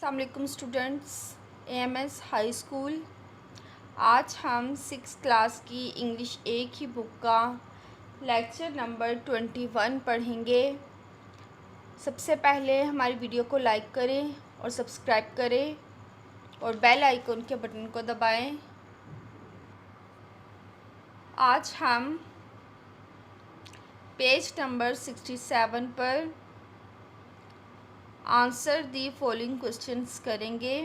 अस्सलाम वालेकुम students, AMS high school. आज हम 6 क्लास की इंग्लिश ए की बुक का लेक्चर नंबर 21 पढ़ेंगे। सबसे पहले हमारी वीडियो को लाइक करें और सब्सक्राइब करें और बेल आइकन के बटन को दबाएं। आज हम पेज नंबर 67 पर आंसर दी फॉलोइंग क्वेश्चंस करेंगे।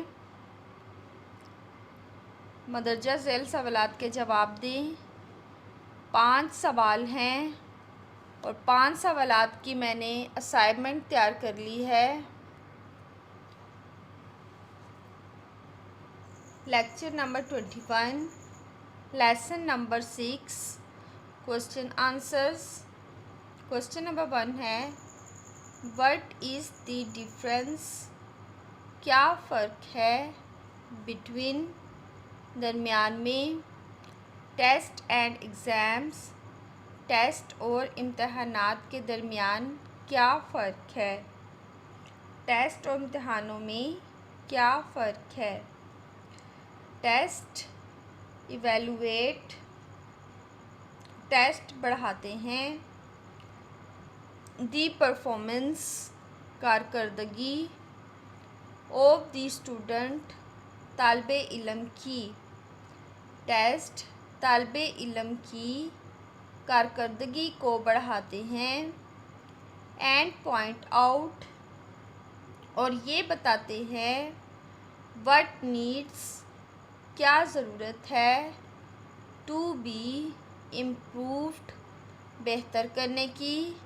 मदरजा झैल सवालात के जवाब दें। 5 सवाल हैं और 5 सवालात की मैंने असाइनमेंट तैयार कर ली है। Lecture number 21, lesson number 6, question answers. Question number 1 है, व्हाट इज़ द डिफरेंस? क्या फ़र्क है? बिटवीन, दरमियान में। टेस्ट एंड एग्ज़ाम्स, टेस्ट और इम्तहानात के दरमियान क्या फ़र्क है? टेस्ट और इम्तहानों में क्या फ़र्क है? टेस्ट इवैल्यूएट, टेस्ट बढ़ाते हैं। दी परफॉर्मेंस, कारकर्दगी। ऑफ दी स्टूडेंट, तालिबे इल्म की। टेस्ट तालिबे इल्म की कारकर्दगी को बढ़ाते हैं। एंड पॉइंट आउट, और ये बताते हैं। व्हाट नीड्स, क्या ज़रूरत है। टू बी इम्प्रूव्ड, बेहतर करने की।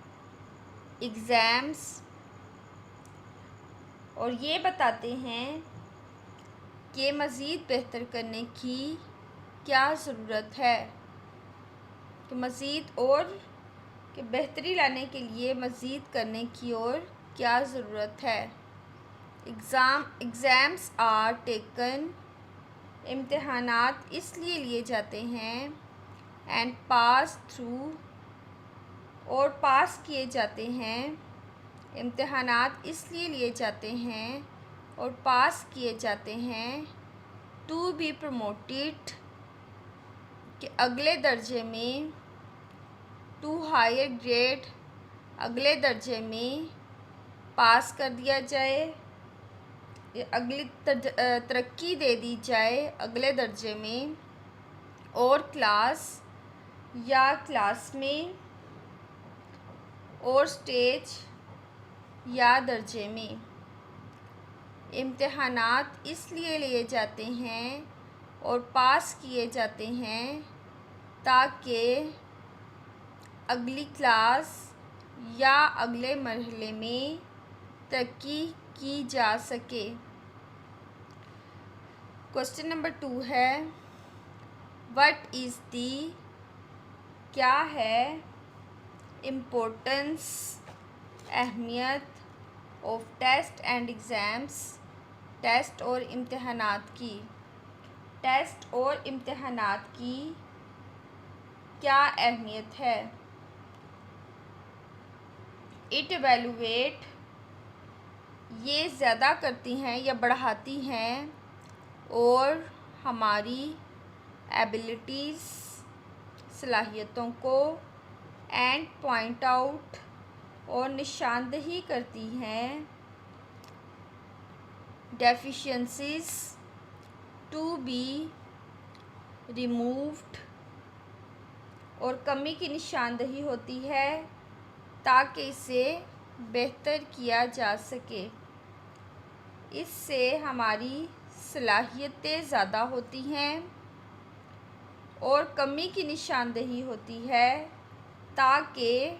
एग्ज़ाम्स, और ये बताते हैं कि मज़ीद बेहतर करने की क्या ज़रूरत है, कि मज़ीद और कि बेहतरी लाने के लिए मज़ीद करने की और क्या ज़रूरत है। एग्ज़ाम्स आर टेकन, इम्तहानात इसलिए लिए जाते हैं। एंड पास थ्रू, और पास किए जाते हैं। इम्तहानात इसलिए लिए जाते हैं और पास किए जाते हैं। टू बी प्रमोटेड, कि अगले दर्जे में। टू हायर ग्रेड, अगले दर्जे में पास कर दिया जाए, अगली तरक्की दे दी जाए अगले दर्जे में। और क्लास, या क्लास में। और स्टेज, या दर्जे में। इम्तहानात इसलिए लिए जाते हैं और पास किए जाते हैं ताकि अगली क्लास या अगले मरहले में तरक्की की जा सके। क्वेश्चन नंबर 2 है, व्हाट इज़ दी, क्या है। इम्पोर्टेंस, अहमियत। Of test and exams, test और इम्तहानात की। टेस्ट और इम्तहानात की क्या अहमियत है। इट एवेलुएट, ये ज़्यादा करती हैं या बढ़ाती हैं और हमारी एबिलिटीज़, सलाहियतों को। एंड पॉइंट आउट, और निशानदही करती हैं डेफिशिएंसीज टू बी रिमूव्ड, और कमी की निशानदही होती है ताकि इसे बेहतर किया जा सके। इससे हमारी सलाहियतें ज़्यादा होती हैं और कमी की निशानदही होती है ताकि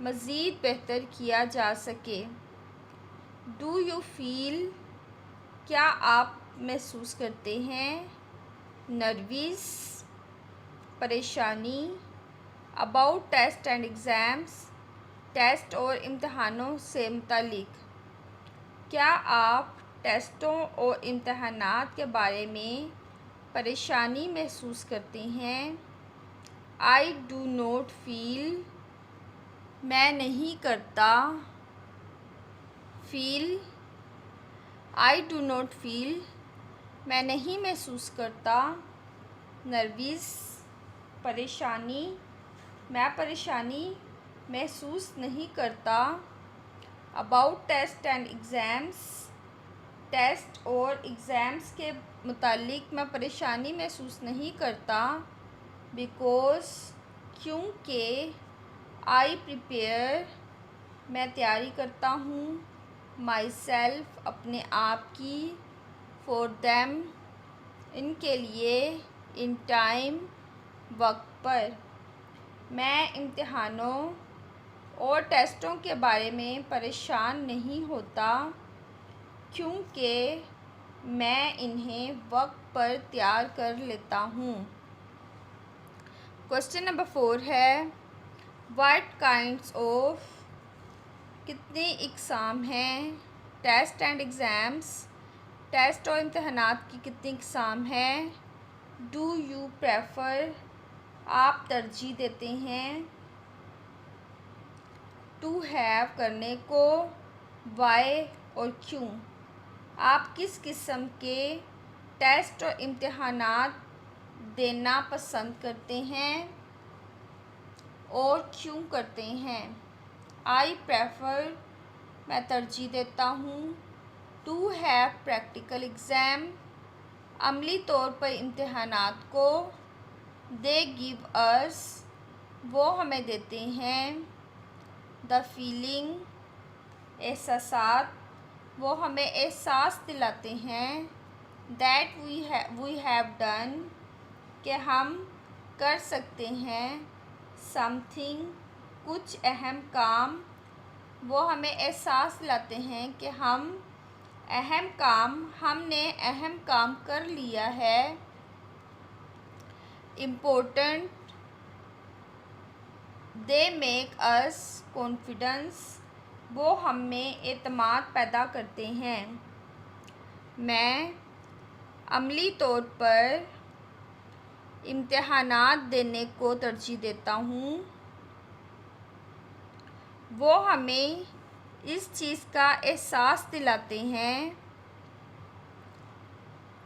मज़ीद बेहतर किया जा सके। डू यू फील, क्या आप महसूस करते हैं। नर्वस, परेशानी। About test and exams, test और इम्तहानों से मुतालिक, क्या आप टेस्टों और इम्तहानात के बारे में परेशानी महसूस करते हैं। आई डू नॉट फील, मैं नहीं करता। Feel, I do not feel, मैं नहीं महसूस करता। नर्वस, परेशानी, मैं परेशानी महसूस नहीं करता। About test and exams, test और एग्ज़ाम्स के मुतालिक मैं परेशानी महसूस नहीं करता। बिकॉज़, क्योंकि। आई प्रिपेयर, मैं तैयारी करता हूँ। माई सेल्फ, अपने आप की। फॉर देम, इनके लिए। इन टाइम, वक्त पर। मैं इम्तिहानों और टेस्टों के बारे में परेशान नहीं होता, क्योंकि मैं इन्हें वक्त पर तैयार कर लेता हूँ। क्वेश्चन नंबर 4 है, व्हाट काइंड्स ऑफ, कितने इकसाम हैं। टेस्ट एंड एग्ज़ाम्स, टेस्ट और इम्तहानात की कितनी इकसाम हैं। डू यू प्रेफर, आप तरजीह देते हैं। टू हैव, करने को। वाई, और क्यों। आप किस किस्म के टेस्ट और इम्तहानात देना पसंद करते हैं और क्यों करते हैं। आई प्रेफर, मैं तरजीह देता हूँ। टू हैव प्रैक्टिकल एग्ज़ाम, अमली तौर पर इम्तहानात को। दे गिव अस, वो हमें देते हैं। द फीलिंग, एहसासात, वो हमें एहसास दिलाते हैं। दैट वी हैव डन, कि हम कर सकते हैं। समथिंग, कुछ अहम काम, वो हमें एहसास दिलाते हैं कि हमने अहम काम कर लिया है। Important, they make us confidence, वो हम में एतमाद पैदा करते हैं। मैं अमली तौर पर इम्तहानात देने को तरजीह देता हूँ। वो हमें इस चीज़ का एहसास दिलाते हैं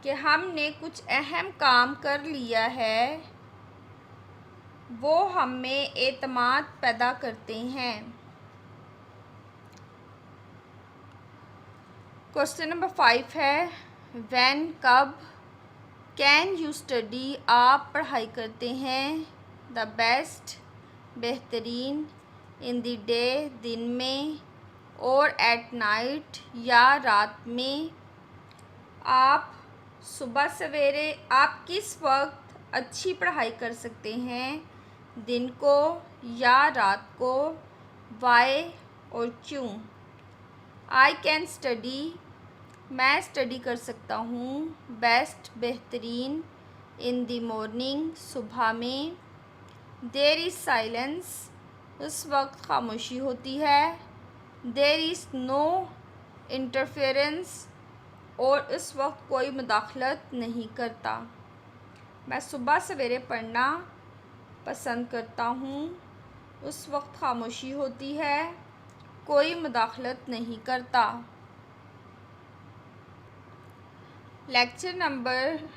कि हमने कुछ अहम काम कर लिया है। वो हम में एतमाद पैदा करते हैं। क्वेश्चन नंबर 5 है, व्हेन, कब। कैन यू स्टडी, आप पढ़ाई करते हैं। द बेस्ट, बेहतरीन। इन द डे, दिन में। और एट नाइट, या रात में। आप सुबह सवेरे, आप किस वक्त अच्छी पढ़ाई कर सकते हैं, दिन को या रात को। वाई, और क्यों। आई कैन स्टडी, मैं स्टडी कर सकता हूँ। बेस्ट, बेहतरीन। इन द मॉर्निंग, सुबह में। देयर इज़ साइलेंस, उस वक्त खामोशी होती है। देयर इज़ नो इंटरफेरेंस, और उस वक्त कोई मुदाखलत नहीं करता। मैं सुबह सवेरे पढ़ना पसंद करता हूँ, उस वक्त खामोशी होती है, कोई मुदाखलत नहीं करता। लेक्चर नंबर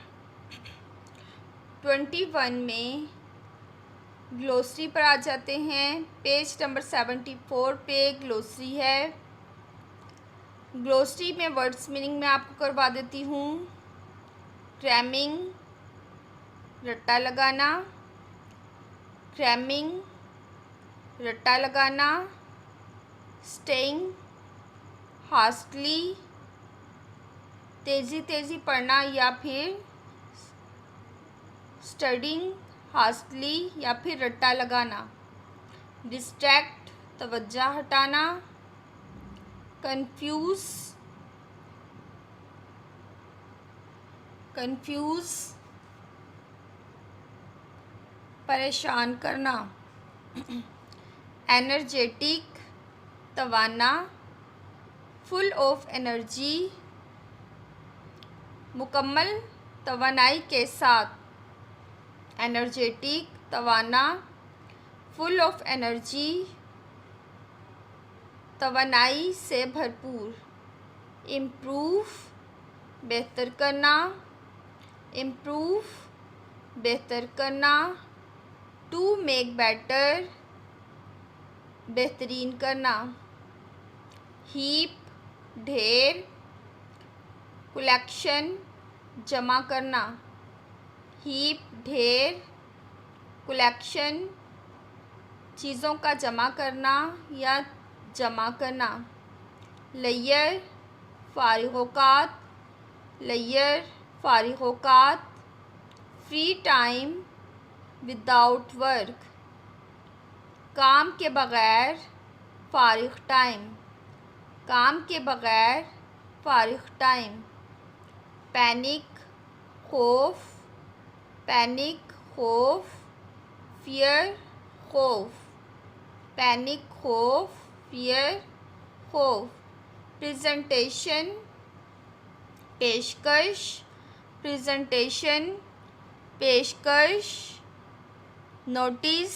21 में ग्लोसरी पर आ जाते हैं। पेज नंबर 74 पे ग्लोसरी है। ग्लोसरी में वर्ड्स मीनिंग मैं आपको करवा देती हूँ। क्रैमिंग, रट्टा लगाना। क्रैमिंग, रट्टा लगाना। स्टेइंग, हास्टली, तेज़ी तेज़ी पढ़ना या फिर स्टडिंग, हास्टली या फिर रट्टा लगाना। डिस्ट्रैक्ट, तवज्जो हटाना। कंफ्यूज, परेशान करना। एनर्जेटिक, तवाना। फुल ऑफ एनर्जी, मुकम्मल तवानाई के साथ। एनर्जेटिक, तवाना। फुल ऑफ एनर्जी, तवानाई से भरपूर। इम्प्रूव बेहतर करना, इम्प्रूव बेहतर करना। टू मेक बेटर बेहतरीन करना। हीप ढेर, कलेक्शन जमा करना। हीप ढेर, कलेक्शन चीज़ों का जमा करना या जमा करना। लेयर फारिग औकात, लेयर फारिग औकात। फ्री टाइम विदाउट वर्क, काम के बग़ैर फारिग टाइम, काम के बग़ैर फारिग टाइम। पैनिक खौफ, पैनिक खौफ। फियर खौफ, पैनिक खौफ, फियर खौफ। प्रेजेंटेशन पेशकश, प्रेजेंटेशन पेशकश। नोटिस,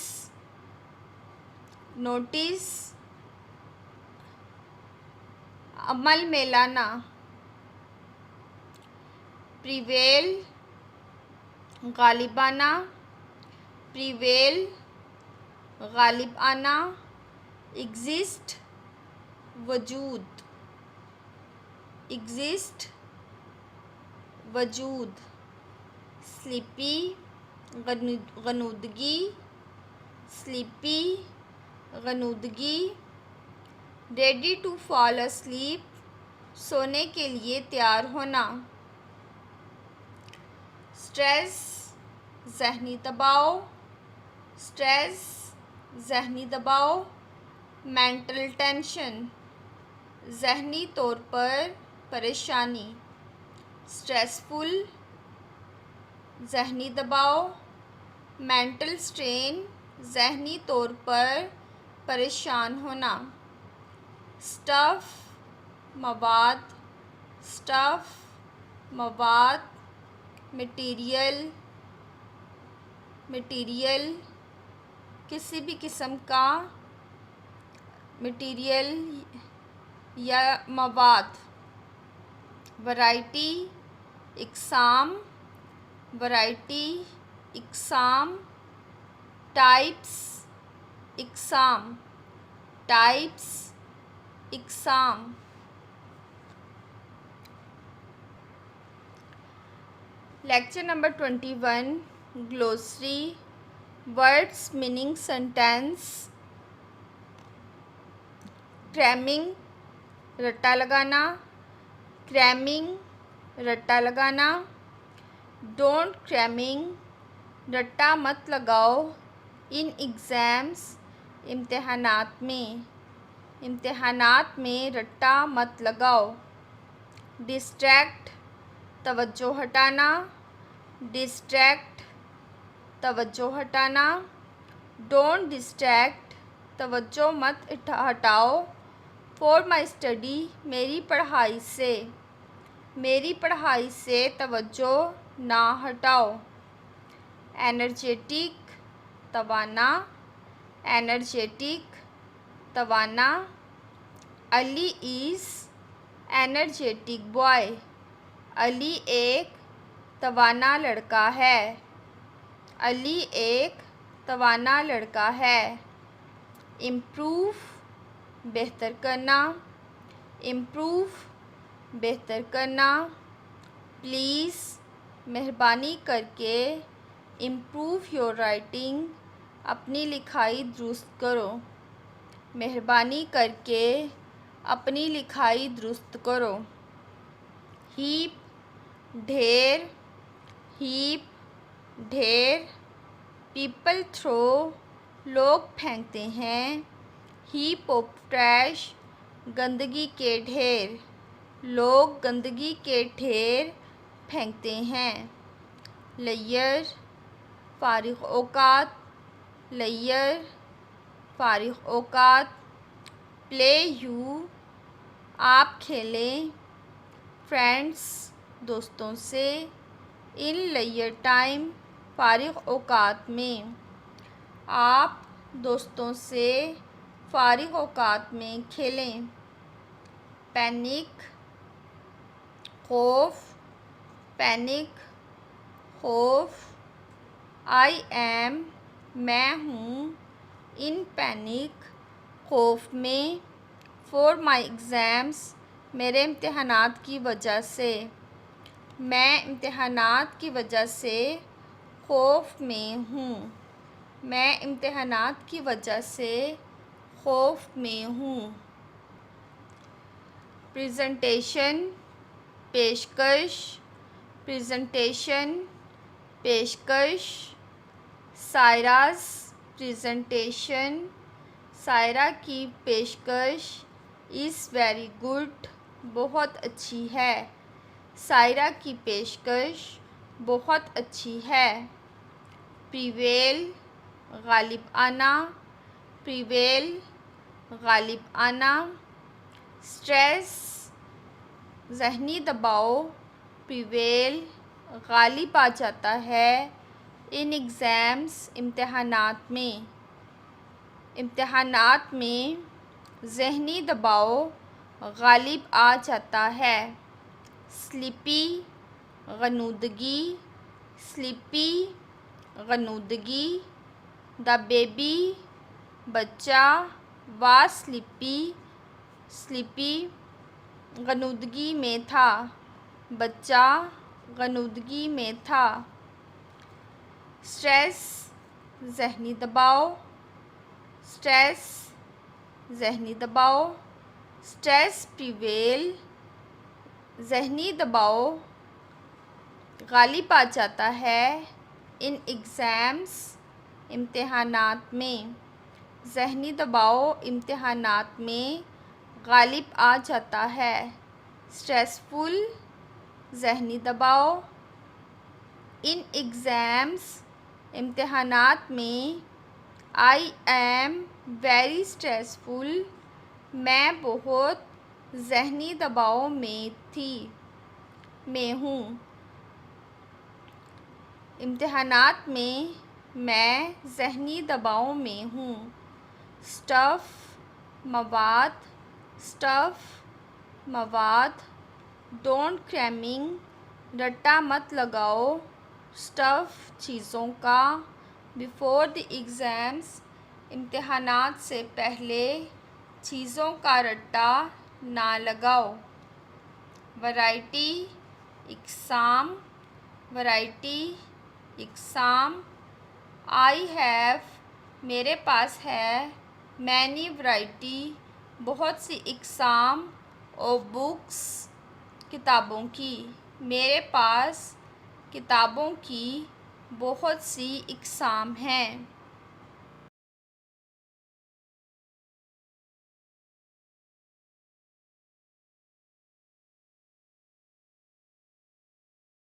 नोटिस अमल में लाना। प्रिवेल गालिब आना, प्रिवेल गालिब आना। एग्जिस्ट वजूद, एग्जिस्ट वजूद। स्लीपी गनूदगी, स्लीपी गनूदगी। रेडी टू फॉल अस्लीप, सोने के लिए तैयार होना। स्ट्रेस ज़हनी दबाव, स्ट्रेस ज़हनी दबाव। मेंटल टेंशन, ज़हनी तौर पर परेशानी। स्ट्रेसफुल ज़हनी दबाव। मेंटल स्ट्रेन, ज़हनी तौर पर परेशान होना। स्टफ़ मवाद, स्टफ़ मवाद। मटीरियल, मटीरियल किसी भी किस्म का मटीरियल या मवाद। वैरायटी इक़साम, वैरायटी इक़साम। टाइप्स इक़साम, टाइप्स इक़साम। Lecture number 21 glossary words meaning sentence. Cramming रट्टा लगाना, क्रैमिंग रट्टा लगाना। डोंट क्रैमिंग रट्टा मत लगाओ। इन एग्ज़ाम्स इम्तिहानात में, इम्तिहानात में रट्टा मत लगाओ। डिस्ट्रैक्ट तवज्जो हटाना, डिस्ट्रैक्ट तवज्जो हटाना। डोंट डिस्ट्रैक्ट तवज्जो मत हटाओ। फॉर माई स्टडी मेरी पढ़ाई से, मेरी पढ़ाई से तवज्जो ना हटाओ। एनर्जेटिक तवाना, एनर्जेटिक तवाना। Ali is energetic boy, Ali एक तवाना लड़का है, अली एक तवाना लड़का है। इम्प्रूव बेहतर करना, इम्प्रूव बेहतर करना। प्लीज़ मेहरबानी करके इम्प्रूव योर राइटिंग अपनी लिखाई दुरुस्त करो, मेहरबानी करके अपनी लिखाई दुरुस्त करो। हीप ढेर, हीप ढेर। पीपल थ्रो लोग फेंकते हैं। हीप ऑफ ट्रैश गंदगी के ढेर, लोग गंदगी के ढेर फेंकते हैं। लेयर फारिग औकात, लेयर फारिग औकात। प्ले यू आप खेलें। फ्रेंड्स दोस्तों से। इन लेयर टाइम फारिग औकात में, आप दोस्तों से फारिग औकात में खेलें। पैनिक खौफ, पैनिक, खौफ। आई एम, मैं हूँ, इन पैनिक, खौफ में। फॉर माई एग्ज़ाम्स, मेरे इम्तहानात की वजह से। मैं इम्तहानात की वजह से खौफ में हूँ। मैं इम्तहानात की वजह से खौफ में हूँ। प्रेजेंटेशन, पेशकश, प्रेजेंटेशन, पेशकश। सायरास प्रेजेंटेशन, सायरा की पेशकश इज़ वेरी गुड, बहुत अच्छी है। सायरा की पेशकश बहुत अच्छी है। प्रिवेल, गालिब आना, प्रिवेल, गालिब आना। स्ट्रेस, ज़हनी दबाव, प्रिवेल, गालिब आ जाता है। इन एग्ज़ाम्स, इम्तहानात में। इम्तहानात में ज़हनी दबाव गालिब आ जाता है। स्लीपी, गनूदगी, स्लीपी, गनूदगी। द बेबी, बच्चा, वाज स्लीपी, स्लीपी, गनूदगी में था। बच्चा गनूदगी में था। स्ट्रेस, ज़हनी दबाव, स्ट्रेस, ज़हनी दबाव। स्ट्रेस प्रिवेल, ज़हनी दबाव गालिब आ जाता है। इन एग्ज़ाम्स, इम्तहानात में। ज़हनी दबाव इम्तहानात में गालिब आ जाता है। स्ट्रेसफुल, ज़हनी दबाव। इन एग्ज़ाम्स, इम्तहानात में। आई एम वेरी स्ट्रेसफुल, मैं बहुत ज़हनी दबाव में हूँ। इम्तहानात में मैं ज़हनी दबाव में हूँ। स्टफ़, मवाद, स्टफ़, मवाद। डोंट क्रैमिंग, रट्टा मत लगाओ। स्टफ़, चीज़ों का। बिफोर द एग्ज़ाम्स, इम्तहानात से पहले चीज़ों का रट्टा ना लगाओ। वैरायटी, इक़साम, वैरायटी, इक़साम। आई हैव, मेरे पास है। मैनी वैरायटी, बहुत सी इक़साम। ऑफ बुक्स, किताबों की। मेरे पास किताबों की बहुत सी इक़साम हैं।